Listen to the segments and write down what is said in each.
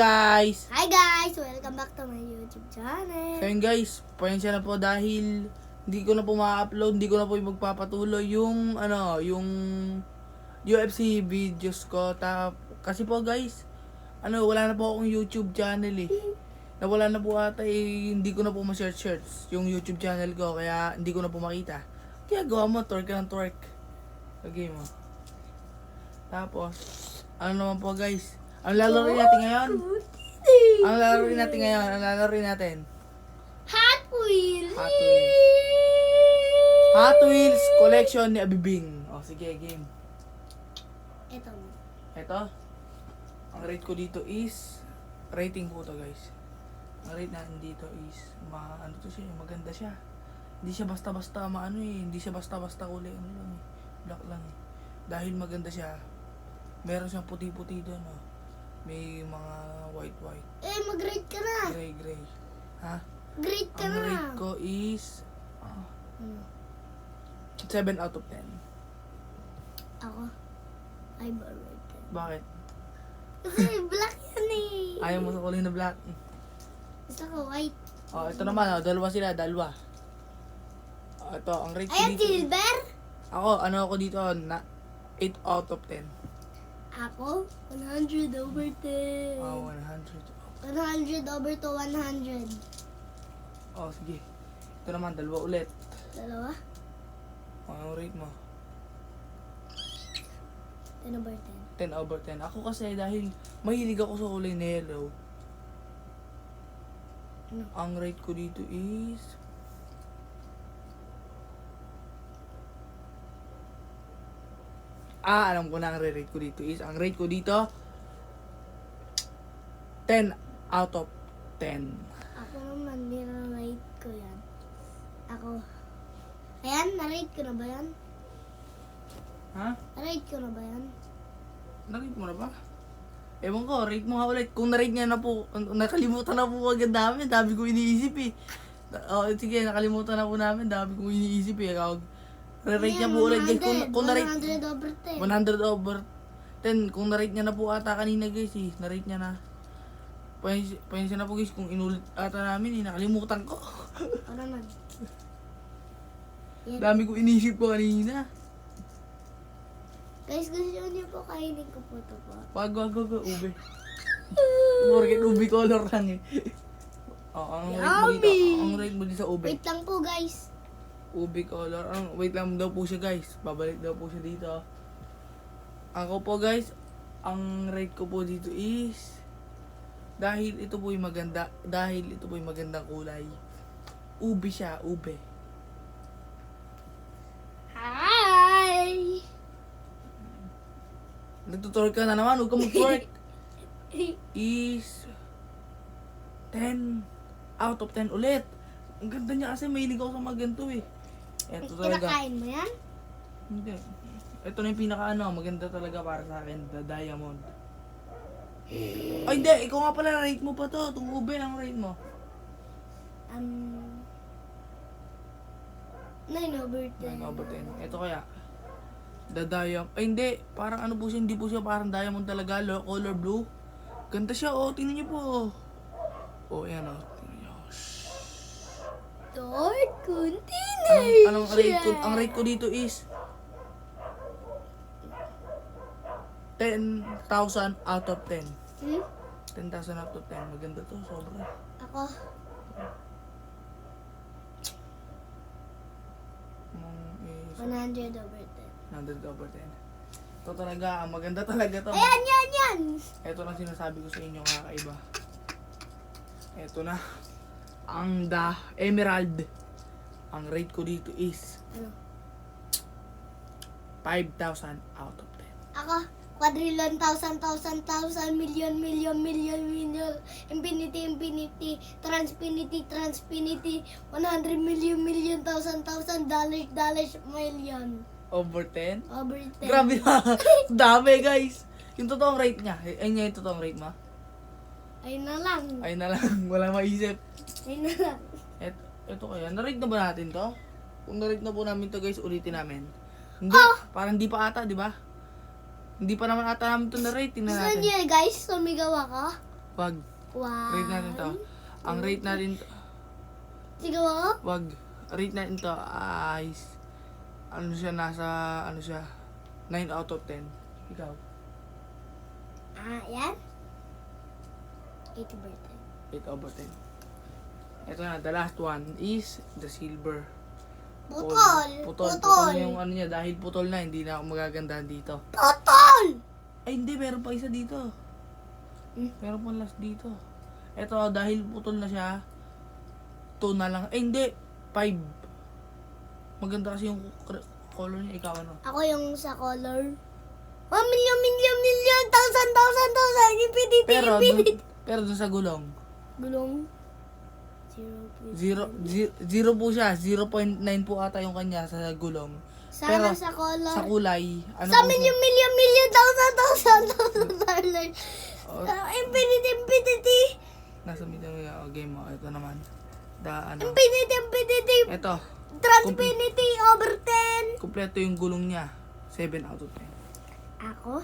Guys! Hi guys! Welcome back to my YouTube channel. So yun guys, pasensya na po dahil hindi ko na po ma-upload, hindi ko na po magpapatuloy yung yung UFC videos ko. Kasi po guys, wala na po akong YouTube channel eh. Nawala na po ata hindi ko na po ma-search yung YouTube channel ko, kaya hindi ko na po makita. Kaya gawa mo, twerk ka ng twerk. Lagay mo. Tapos, naman po guys, ang lalaroin natin ngayon? Ang lalaroin natin? Hot Wheels! Hot Wheels. Hot Wheels collection ni Abibing. O, sige, game. Ito. Ang rate ko dito is, rating ko to guys. Ang rate natin dito is, maganda siya. Hindi siya basta-basta hindi siya basta-basta kulay, black lang eh. Dahil maganda siya, meron siyang puti-puti doon, may mga white. Mag-rate ka na! Gray. Ha? Grade ka Ang na! rate ko is 7 out of 10. Ako? Ay, ba rate? Bakit? Kasi black yan eh! Ayaw mo sa kulay na black. Gusto ko white. Ito naman, dalawa. Ito, ang rate ko Ayan, dito. silver? Ako dito, 8 out of 10. Ako? 100 over 10. 100. 100 over to 100. Sige. Ito naman, dalawa ulit. Dalawa? Ang rate mo? 10 over 10. 10 over 10. Ako kasi dahil mahilig ako sa kulay na yellow. Ang rate ko dito is alam ko na ang rate ko dito is, ang rate ko dito 10 out of 10. Ako naman, nira-rate ko yan. Ako. Ayan, na-rate ko na ba yan? Ha? Na-rate ko na ba yan? Na-rate mo na ba? Ewan ko, rate mo nga ulit. Kung na-rate niya na po, nakalimutan na po agad namin. Dami ko iniisip eh. Sige, nakalimutan na po namin. Dami ko iniisip eh. Re-rate niya po ulit guys. Kung na-rate 100 over 10. 100 over 10. Kung na-rate niya na po ata kanina guys eh. Na-rate niya na. Pahinsa na po guys kung inulit ata namin eh. Nakalimutan ko. Ano naman? Yan. Dami ko inisip ko kanina. Guys, gusto niyo po kainin ko po ito po. Wag, ube. Morgan, ube color lang eh. Ang rate mo dito sa ube. Wait lang po guys. Ube color. Wait lang daw po siya guys. Babalik daw po siya dito. Ako po guys, ang rate ko po dito is dahil ito po yung magandang kulay. Ube siya, ube. Hi! Nagtutwerk ka na naman, huwag ka mag-twerk. Is 10 out of 10 ulit. Ang ganda niya kasi mahilig ako sa maganto eh. Ito talaga. Kinakain mo yan? Hindi. Ito na yung pinaka maganda talaga para sa akin, the diamond. Ay hindi, ikaw nga pala, rate mo pa to. Itong ube, ang rate mo. 9 over 10. 9 over 10. Ito kaya, the diamond. Ay hindi, parang po siya, hindi po siya parang diamond talaga, color blue. Ganda siya, tingnan niyo po. Ayan tingnan niyo. Dark, kunti na siya. Ang rate ko dito is 10,000 out of 10. 10,000 out of 10. Maganda to, sobra. Ako. Is 100 over 100 over 10. Ito talaga, ang maganda talaga to. 10. Ayan, yan! Ito lang sinasabi ko sa inyo, kakaiba. Ito na. Ang The Emerald. Ang rate ko dito is Ano? 5,000 out of 10. Ako. Quadrillion, thousand, million, infinity, transpinity, 100 million, thousand, dollars, million. Over 10? Over 10. Grabe na. Dami guys. Yung totoong rate niya. Ayun nga yung totoong rate mo. Ayun na lang. Ayun na lang. Wala maisip. Ayun na lang. Ito kaya. Na-rate na ba natin to? Kung na-rate na po namin to guys, ulitin namin. Hindi. Parang di pa ata, di ba? Hindi pa naman ata namin ito na-rate. Tingnan Gusto natin. niyo guys, sumigaw ako? Wag. Rate natin to. Ang rate natin to. Sige mo? Wag. Rate natin to ay ano siya, nasa ano siya, 9 out of 10. Ikaw? Yan. 80%. 8 over 10. Ito na, the last one is the silver. Putol. Putol yung ano niya, dahil putol na, hindi na ako magagandahan dito. Putol! Ay hindi, meron pa isa dito. Meron pa last dito. Ito, dahil putol na siya, 2 na lang. Hindi, 5. Maganda kasi yung color niya. Ikaw ano? Ako yung sa color. 1 million, thousand, infinity, infinity. Pero dun sa gulong, Gulong. 0 po siya. 0.9 po ata yung kanya sa gulong. Sana Pero sa color. sa kulay, ano Sa po siya? million, thousand, darling. Oh, Infinity. nasa middle ng game mo. Ito naman. Ano? Infinity. Ito. Transpinity over 10. Kompleto yung gulong niya. 7 out of 10. Ako?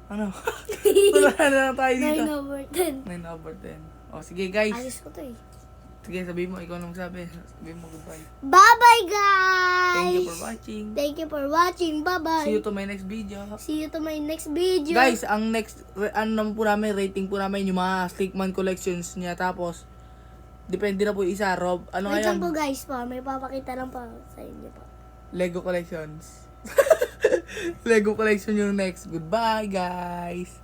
Ano? Wala na lang tayo dito. 9 over 10. 9 over 10. O, sige guys. Ayos ko to eh. Sige, sabihin mo. Ikaw nang sabi. Sabihin mo goodbye. Bye-bye, guys! Thank you for watching. Thank you for watching. Bye-bye. See you to my next video. See you to my next video. Guys, ang next, ano naman po namin, rating po namin yung mga Stickman collections niya. Tapos, depende na po yung isa. Rob, ano Wait nga lang yan? po guys po. May papakita lang po sa inyo po. Lego collections. Lego collection yung next. Goodbye, guys.